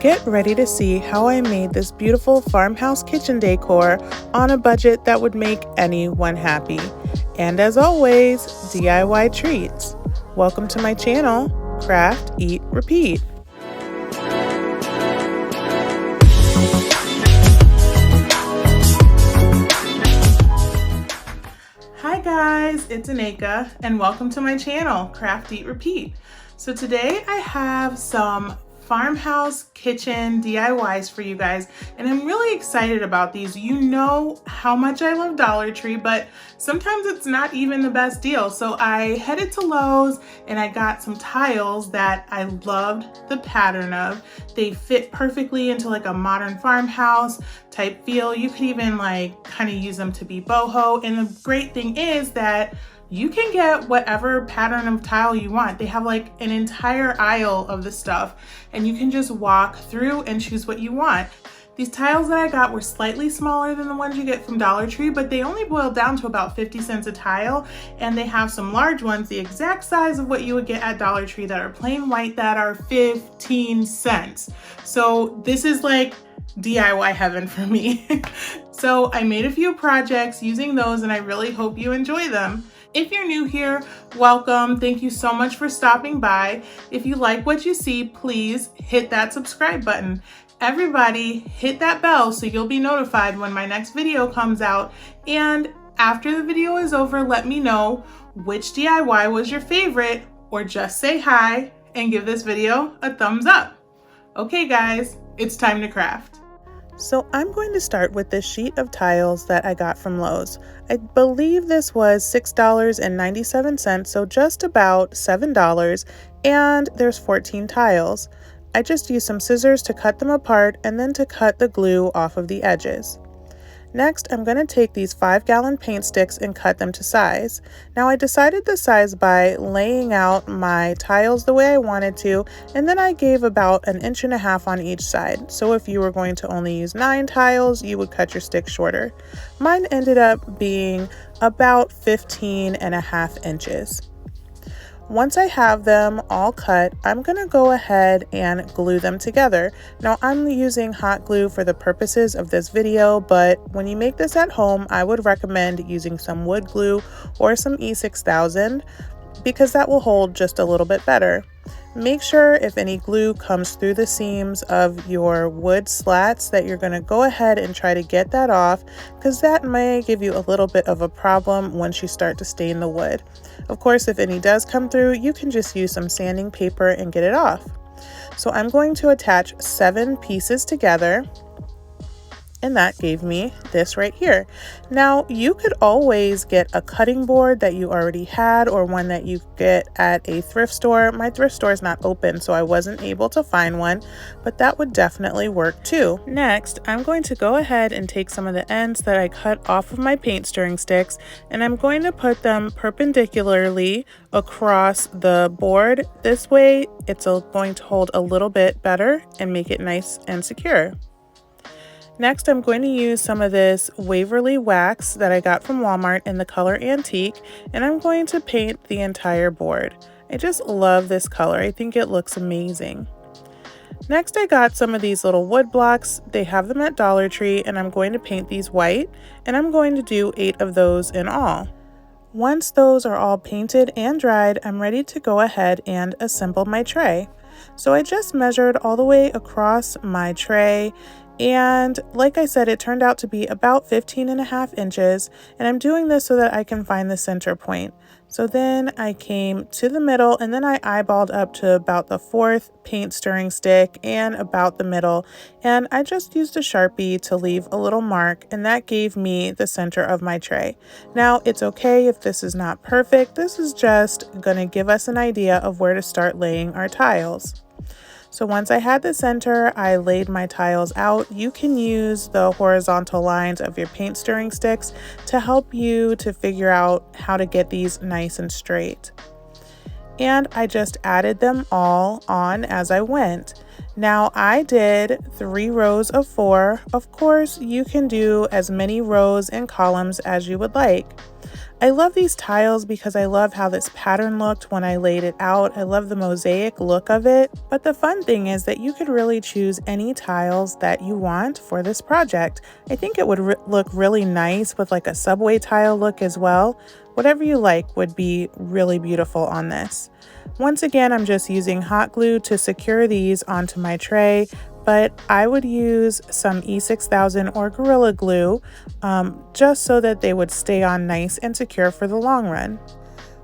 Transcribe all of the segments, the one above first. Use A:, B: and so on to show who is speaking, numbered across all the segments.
A: Get ready to see how I made this beautiful farmhouse kitchen decor on a budget that would make anyone happy. And as always, DIY treats. Welcome to my channel, Craft, Eat, Repeat. Hi guys, it's Aneka and welcome to my channel, Craft, Eat, Repeat. So today I have some farmhouse kitchen DIYs for you guys, and I'm really excited about these. You know how much I love Dollar Tree, but sometimes it's not even the best deal. So I headed to Lowe's and I got some tiles that I loved the pattern of. They fit perfectly into like a modern farmhouse type feel. You could even like kind of use them to be boho. And the great thing is that you can get whatever pattern of tile you want. They have like an entire aisle of the stuff and you can just walk through and choose what you want. These tiles that I got were slightly smaller than the ones you get from Dollar Tree, but they only boil down to about 50 cents a tile. And they have some large ones, the exact size of what you would get at Dollar Tree, that are plain white, that are 15 cents. So this is like DIY heaven for me. So I made a few projects using those and I really hope you enjoy them. If you're new here, welcome. Thank you so much for stopping by. If you like what you see, please hit that subscribe button. Everybody hit that bell so you'll be notified when my next video comes out. And after the video is over, let me know which DIY was your favorite, or just say hi and give this video a thumbs up. Okay guys, it's time to craft. So I'm going to start with this sheet of tiles that I got from Lowe's. I believe this was $6.97, so just about $7, and there's 14 tiles. I just used some scissors to cut them apart and then to cut the glue off of the edges. Next, I'm going to take these 5-gallon paint sticks and cut them to size. Now I decided the size by laying out my tiles the way I wanted to, and then I gave about 1.5 inches on each side. So if you were going to only use 9 tiles, you would cut your stick shorter. Mine ended up being about 15.5 inches. Once I have them all cut, I'm going to go ahead and glue them together. Now I'm using hot glue for the purposes of this video, but when you make this at home, I would recommend using some wood glue or some E6000 because that will hold just a little bit better. Make sure if any glue comes through the seams of your wood slats that you're going to go ahead and try to get that off, because that may give you a little bit of a problem once you start to stain the wood. Of course, if any does come through, you can just use some sanding paper and get it off. So I'm going to attach 7 pieces together, and that gave me this right here. Now you could always get a cutting board that you already had, or one that you get at a thrift store. My thrift store is not open, so I wasn't able to find one, but that would definitely work too. Next, I'm going to go ahead and take some of the ends that I cut off of my paint stirring sticks, and I'm going to put them perpendicularly across the board. This way it's going to hold a little bit better and make it nice and secure. Next, I'm going to use some of this Waverly wax that I got from Walmart in the color Antique, and I'm going to paint the entire board. I just love this color. I think it looks amazing. Next, I got some of these little wood blocks. They have them at Dollar Tree, and I'm going to paint these white, and I'm going to do 8 of those in all. Once those are all painted and dried, I'm ready to go ahead and assemble my tray. So I just measured all the way across my tray, and like I said, it turned out to be about 15.5 inches, and I'm doing this so that I can find the center point. So then I came to the middle, and then I eyeballed up to about the 4th paint stirring stick and about the middle, and I just used a Sharpie to leave a little mark, and that gave me the center of my tray. Now it's okay if this is not perfect. This is just going to give us an idea of where to start laying our tiles. So once I had the center, I laid my tiles out. You can use the horizontal lines of your paint stirring sticks to help you to figure out how to get these nice and straight. And I just added them all on as I went. Now I did 3 rows of 4. Of course, you can do as many rows and columns as you would like. I love these tiles because I love how this pattern looked when I laid it out. I love the mosaic look of it, but the fun thing is that you could really choose any tiles that you want for this project. I think it would look really nice with like a subway tile look as well. Whatever you like would be really beautiful on this. Once again, I'm just using hot glue to secure these onto my tray, but I would use some E6000 or Gorilla Glue just so that they would stay on nice and secure for the long run.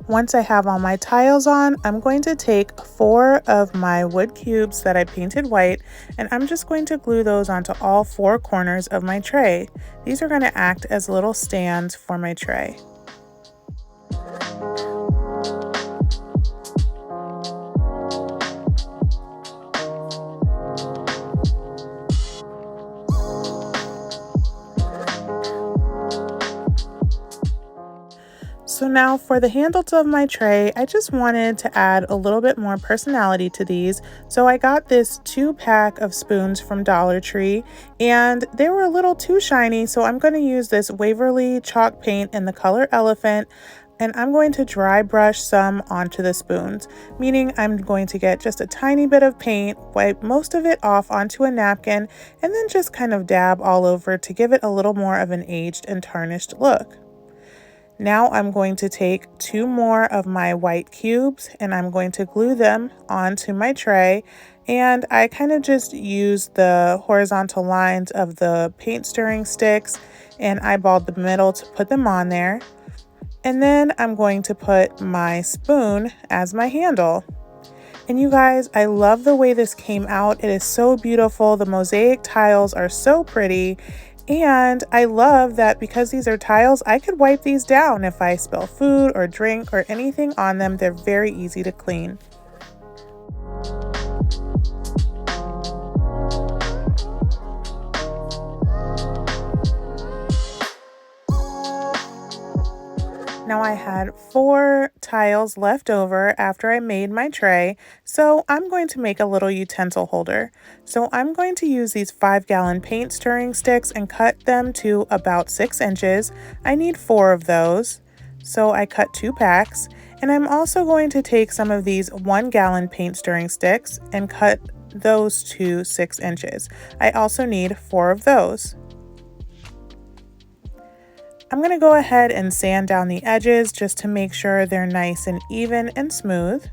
A: Once I have all my tiles on, I'm going to take 4 of my wood cubes that I painted white, and I'm just going to glue those onto all 4 corners of my tray. These are going to act as little stands for my tray. So now for the handles of my tray, I just wanted to add a little bit more personality to these. So I got this 2-pack of spoons from Dollar Tree, and they were a little too shiny, so I'm going to use this Waverly chalk paint in the color Elephant, and I'm going to dry brush some onto the spoons, meaning I'm going to get just a tiny bit of paint, wipe most of it off onto a napkin, and then just kind of dab all over to give it a little more of an aged and tarnished look. Now I'm going to take 2 more of my white cubes and I'm going to glue them onto my tray, and I kind of just use the horizontal lines of the paint stirring sticks and eyeballed the middle to put them on there. And then I'm going to put my spoon as my handle. And you guys, I love the way this came out. It is so beautiful. The mosaic tiles are so pretty. And I love that because these are tiles, I could wipe these down if I spill food or drink or anything on them. They're very easy to clean. Now I had 4 tiles left over after I made my tray, so I'm going to make a little utensil holder. So I'm going to use these 5-gallon paint stirring sticks and cut them to about 6 inches. I need 4 of those, so I cut 2 packs. And I'm also going to take some of these 1-gallon paint stirring sticks and cut those to 6 inches. I also need 4 of those. I'm going to go ahead and sand down the edges just to make sure they're nice and even and smooth.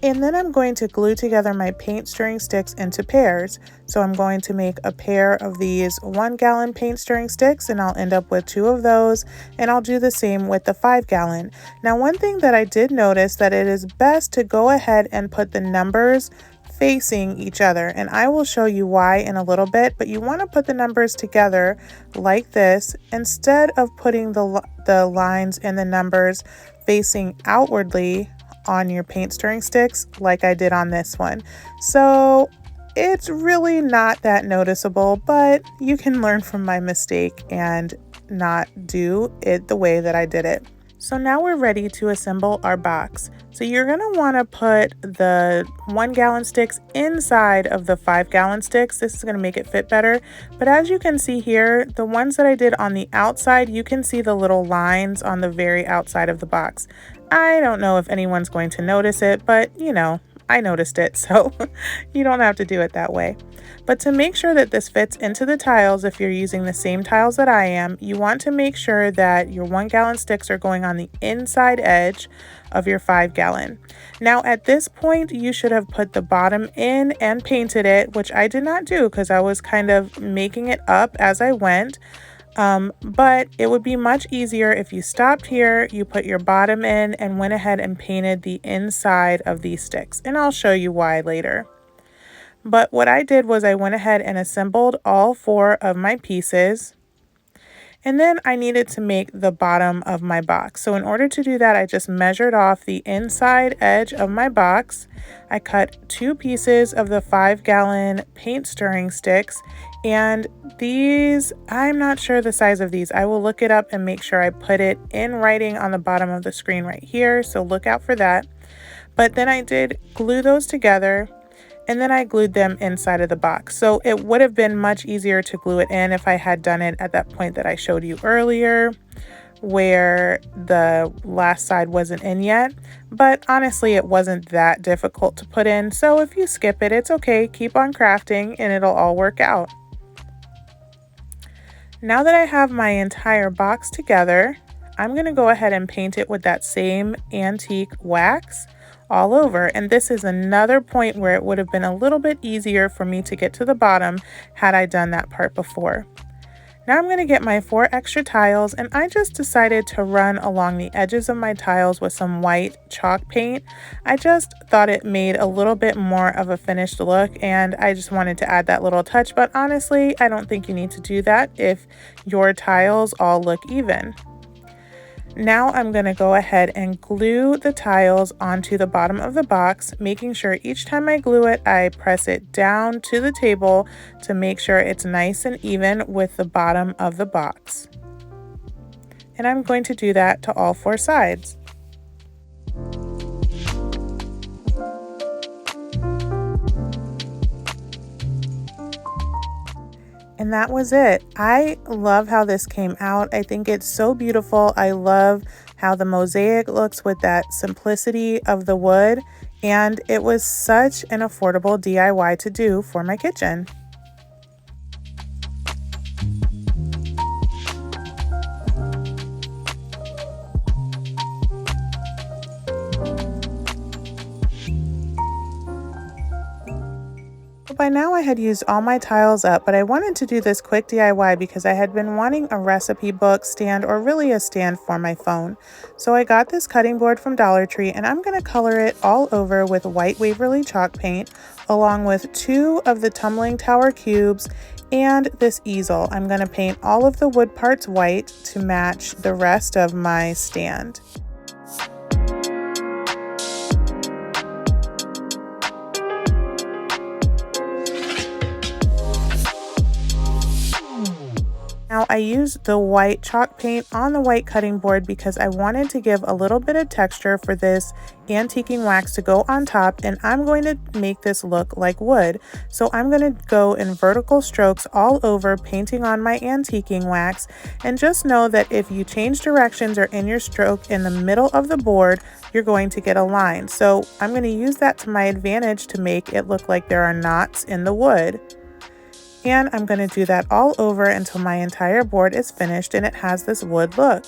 A: And then I'm going to glue together my paint stirring sticks into pairs. So I'm going to make a pair of these 1-gallon paint stirring sticks, and I'll end up with 2 of those, and I'll do the same with the 5-gallon. Now, one thing that I did notice that it is best to go ahead and put the numbers facing each other, and I will show you why in a little bit, but you want to put the numbers together like this instead of putting the lines and the numbers facing outwardly on your paint stirring sticks like I did on this one. So it's really not that noticeable, but you can learn from my mistake and not do it the way that I did it. So now we're ready to assemble our box. So you're going to want to put the 1-gallon sticks inside of the 5-gallon sticks. This is going to make it fit better. But as you can see here, the ones that I did on the outside, you can see the little lines on the very outside of the box. I don't know if anyone's going to notice it, but you know, I noticed it, so you don't have to do it that way. But to make sure that this fits into the tiles, if you're using the same tiles that I am, you want to make sure that your 1-gallon sticks are going on the inside edge of your 5-gallon. Now at this point, you should have put the bottom in and painted it, which I did not do because I was kind of making it up as I went. But it would be much easier if you stopped here, you put your bottom in and went ahead and painted the inside of these sticks. And I'll show you why later. But what I did was I went ahead and assembled all 4 of my pieces. And then I needed to make the bottom of my box. So in order to do that, I just measured off the inside edge of my box. I cut 2 pieces of the 5-gallon paint stirring sticks. And these, I'm not sure the size of these. I will look it up and make sure I put it in writing on the bottom of the screen right here. So look out for that. But then I did glue those together. And then I glued them inside of the box. So it would have been much easier to glue it in if I had done it at that point that I showed you earlier. where the last side wasn't in yet, but honestly it wasn't that difficult to put in, so if you skip it, it's okay. Keep on crafting and it'll all work out. Now that I have my entire box together, I'm going to go ahead and paint it with that same antique wax all over, and this is another point where it would have been a little bit easier for me to get to the bottom had I done that part before. Now I'm going to get my 4 extra tiles, and I just decided to run along the edges of my tiles with some white chalk paint. I just thought it made a little bit more of a finished look, and I just wanted to add that little touch, but honestly, I don't think you need to do that if your tiles all look even. Now I'm going to go ahead and glue the tiles onto the bottom of the box, making sure each time I glue it, I press it down to the table to make sure it's nice and even with the bottom of the box. And I'm going to do that to all 4 sides. And that was it. I love how this came out. I think it's so beautiful. I love how the mosaic looks with that simplicity of the wood. And it was such an affordable DIY to do for my kitchen. By now I had used all my tiles up, but I wanted to do this quick DIY because I had been wanting a recipe book stand, or really a stand for my phone. So I got this cutting board from Dollar Tree, and I'm going to color it all over with white Waverly chalk paint, along with 2 of the tumbling tower cubes and this easel. I'm going to paint all of the wood parts white to match the rest of my stand. Now I used the white chalk paint on the white cutting board because I wanted to give a little bit of texture for this antiquing wax to go on top, and I'm going to make this look like wood. So I'm going to go in vertical strokes all over, painting on my antiquing wax, and just know that if you change directions or in your stroke in the middle of the board, you're going to get a line. So I'm going to use that to my advantage to make it look like there are knots in the wood. And I'm going to do that all over until my entire board is finished and it has this wood look.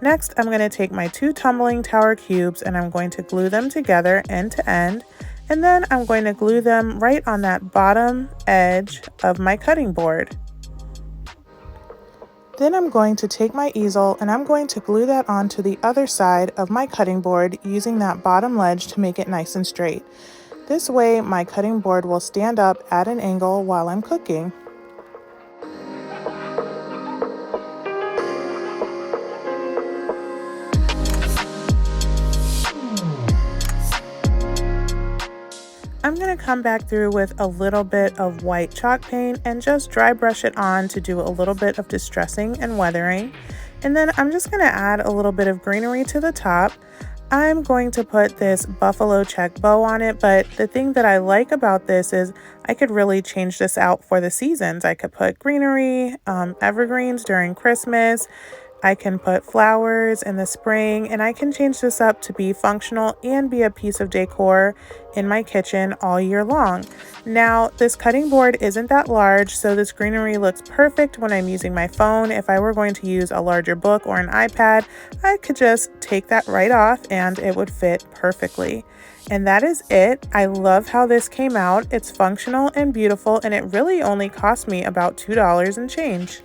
A: Next, I'm going to take my 2 tumbling tower cubes and I'm going to glue them together end to end. And then I'm going to glue them right on that bottom edge of my cutting board. Then I'm going to take my easel and I'm going to glue that onto the other side of my cutting board using that bottom ledge to make it nice and straight. This way, my cutting board will stand up at an angle while I'm cooking. I'm going to come back through with a little bit of white chalk paint and just dry brush it on to do a little bit of distressing and weathering. And then I'm just going to add a little bit of greenery to the top. I'm going to put this buffalo check bow on it, but the thing that I like about this is I could really change this out for the seasons. I could put greenery, evergreens during Christmas. I can put flowers in the spring, and I can change this up to be functional and be a piece of decor in my kitchen all year long. Now, this cutting board isn't that large, so this greenery looks perfect when I'm using my phone. If I were going to use a larger book or an iPad, I could just take that right off and it would fit perfectly. And that is it. I love how this came out. It's functional and beautiful, and it really only cost me about $2 and change.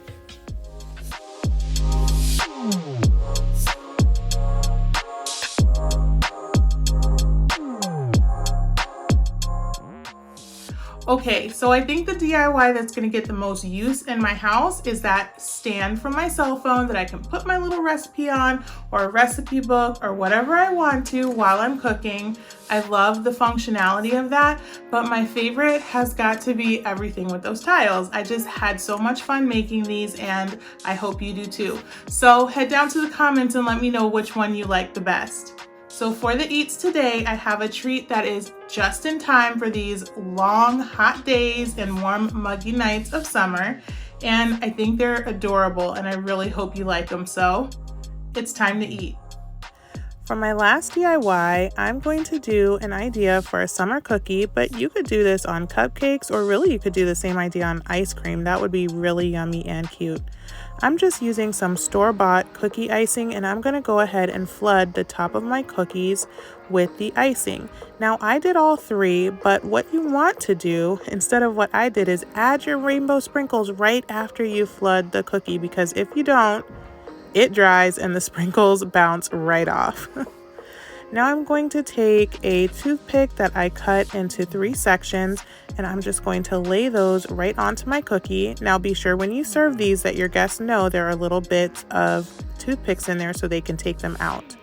B: Okay, so I think the DIY that's gonna get the most use in my house is that stand from my cell phone that I can put my little recipe on, or a recipe book, or whatever I want to while I'm cooking. I love the functionality of that, but my favorite has got to be everything with those tiles. I just had so much fun making these, and I hope you do too. So head down to the comments and let me know which one you like the best. So for the eats today, I have a treat that is just in time for these long, hot days and warm, muggy nights of summer.
A: and I think they're adorable and I really hope you like them. So it's time to eat. For my last DIY, I'm going to do an idea for a summer cookie, but you could do this on cupcakes, or really you could do the same idea on ice cream. That would be really yummy and cute. I'm just using some store-bought cookie icing, and I'm going to go ahead and flood the top of my cookies with the icing. Now I did all 3, but what you want to do instead of what I did is add your rainbow sprinkles right after you flood the cookie, because if you don't, it dries and the sprinkles bounce right off. Now I'm going to take a toothpick that I cut into 3 sections, and I'm just going to lay those right onto my cookie. Now be sure when you serve these that your guests know there are little bits of toothpicks in there so they can take them out.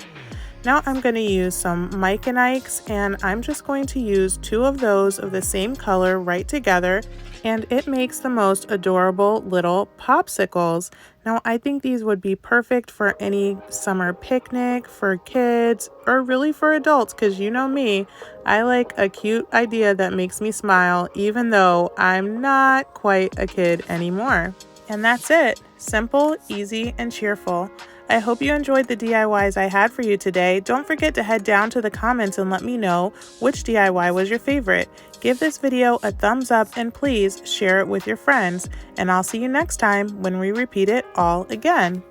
A: Now I'm going to use some Mike and Ike's, and I'm just going to use 2 of those of the same color right together, and it makes the most adorable little popsicles. Now I think these would be perfect for any summer picnic, for kids, or really for adults, because you know me, I like a cute idea that makes me smile even though I'm not quite a kid anymore. And that's it. Simple, easy, and cheerful. I hope you enjoyed the DIYs I had for you today. Don't forget to head down to the comments and let me know which DIY was your favorite. Give this video a thumbs up and please share it with your friends. And I'll see you next time when we repeat it all again.